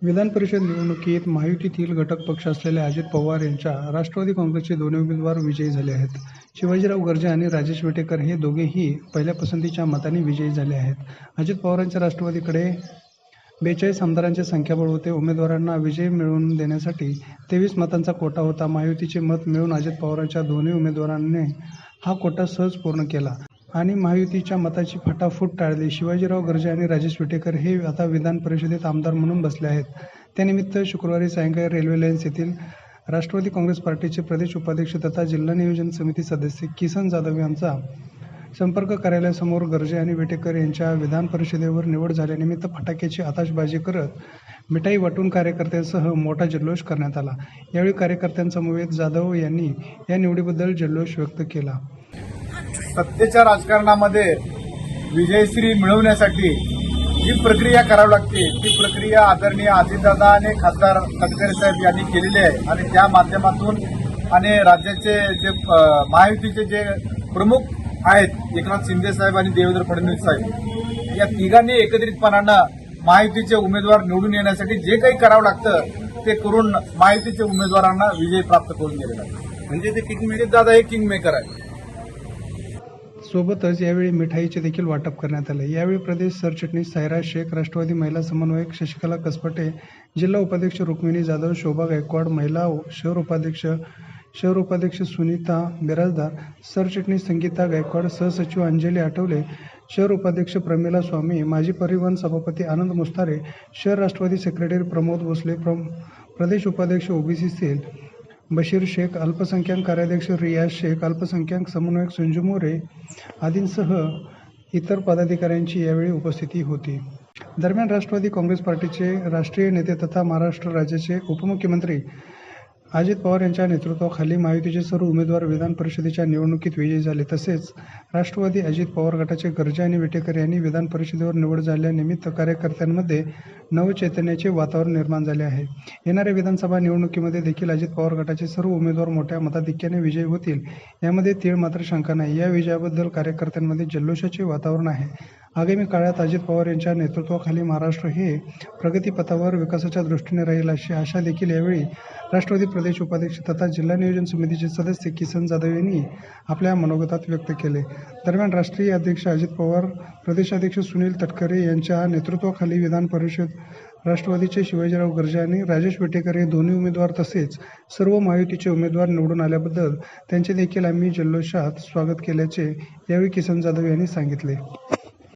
विधान परिषद निवडणुकीत महायुतीतील घटक पक्ष असलेल्या अजित पवार यांच्या राष्ट्रवादी काँग्रेसचे दोन्ही उमेदवार विजयी झाले आहेत. शिवाजीराव गर्जे आणि राजेश विटेकर हे दोघेही पहिल्या पसंतीच्या मतांनी विजयी झाले आहेत. अजित पवारांच्या राष्ट्रवादीकडे 42 आमदारांचे संख्याबळ होते. उमेदवारांना विजय मिळवून देण्यासाठी 23 मतांचा कोटा होता. महायुतीचे मत मिळून अजित पवारांच्या दोन्ही उमेदवारांनी हा कोटा सहज पूर्ण केला आणि महायुतीच्या मताची फटाफूट टाळली. शिवाजीराव गर्जे आणि राजेश विटेकर हे आता विधान परिषदेत आमदार म्हणून बसले आहेत. त्यानिमित्त शुक्रवारी सायंकाळी रेल्वे लाईन्स येथील राष्ट्रवादी काँग्रेस पार्टीचे प्रदेश उपाध्यक्ष तथा जिल्हा नियोजन समिती सदस्य किसन जाधव यांचा संपर्क कार्यालयासमोर गर्जे आणि विटेकर यांच्या विधान परिषदेवर निवड झाल्यानिमित्त फटाक्याची आतषबाजी करत मिठाई वाटून कार्यकर्त्यांसह मोठा जल्लोष करण्यात आला. यावेळी कार्यकर्त्यांसमवेत जाधव यांनी या निवडीबद्दल जल्लोष व्यक्त केला. सत्तेच्या राजकारणामध्ये विजयश्री मिळवण्यासाठी जी प्रक्रिया करावी लागते ती प्रक्रिया आदरणीय अजितदादा आणि खासदार तटकरे साहेब यांनी केलेली आहे आणि त्या माध्यमातून आणि राज्याचे जे महायुतीचे जे प्रमुख आहेत एकनाथ शिंदे साहेब आणि देवेंद्र फडणवीस साहेब या तिघांनी एकत्रितपणानं महायुतीचे उमेदवार निवडून येण्यासाठी जे काही करावं लागतं ते करून महायुतीच्या उमेदवारांना विजय प्राप्त करून गेलेला आहे. म्हणजे ते किंगमेकर दादा हे किंगमेकर आहे. सोबतच यावेळी मिठाईचे देखील वाटप करण्यात आले. यावेळी प्रदेश सरचिटणीस सायरा शेख, राष्ट्रवादी महिला समन्वयक शशिकला कसपटे, जिल्हा उपाध्यक्ष रुक्मिणी जाधव, शोभा गायकवाड, महिला शहर उपाध्यक्ष सुनीता बिराजदार, सरचिटणीस संगीता गायकवाड, सहसचिव अंजली आठवले, शहर उपाध्यक्ष प्रमिला स्वामी, माजी परिवहन सभापती आनंद मुस्तारे, शहर राष्ट्रवादी सेक्रेटरी प्रमोद भोसले, प्रदेश उपाध्यक्ष ओबीसी सेल बशीर शेख, अल्पसंख्याक कार्याध्यक्ष रियाज शेख, अल्पसंख्याक समन्वयक संजू मोरे आदींसह इतर पदाधिकाऱ्यांची यावेळी उपस्थिती होती. दरम्यान राष्ट्रवादी काँग्रेस पार्टीचे राष्ट्रीय नेते तथा महाराष्ट्र राज्याचे उपमुख्यमंत्री अजित पवार यांच्या नेतृत्वाखाली महायुतीचे सर्व उमेदवार विधान परिषदेच्या निवडणुकीत विजयी झाले. तसेच राष्ट्रवादी अजित पवार गटाचे गर्जे आणि विटेकर यांनी विधान परिषदेवर निवड झाल्यानिमित्त कार्यकर्त्यांमध्ये नवचैतन्याचे वातावरण निर्माण झाले आहे. येणाऱ्या विधानसभा निवडणुकीमध्ये देखील अजित पवार गटाचे सर्व उमेदवार मोठ्या मताधिक्याने विजयी होतील यामध्ये तीळ मात्र शंका नाही. या विजयाबद्दल कार्यकर्त्यांमध्ये जल्लोषाचे वातावरण आहे. आगामी काळात अजित पवार यांच्या नेतृत्वाखाली महाराष्ट्र हे प्रगतीपथावर विकासाच्या दृष्टीने राहील अशी आशा देखील यावेळी राष्ट्रवादी प्रदेश उपाध्यक्ष तथा जिल्हा नियोजन समितीचे सदस्य किसन जाधव यांनी आपल्या मनोगतात व्यक्त केले. दरम्यान राष्ट्रीय अध्यक्ष अजित पवार, प्रदेशाध्यक्ष सुनील तटकरे यांच्या नेतृत्वाखाली विधान परिषद राष्ट्रवादीचे शिवाजीराव गर्जे आणि राजेश विटेकर हे दोन्ही उमेदवार तसेच सर्व महायुतीचे उमेदवार निवडून आल्याबद्दल त्यांचे देखील आम्ही जल्लोषात स्वागत केल्याचे यावेळी किसन जाधव यांनी सांगितले.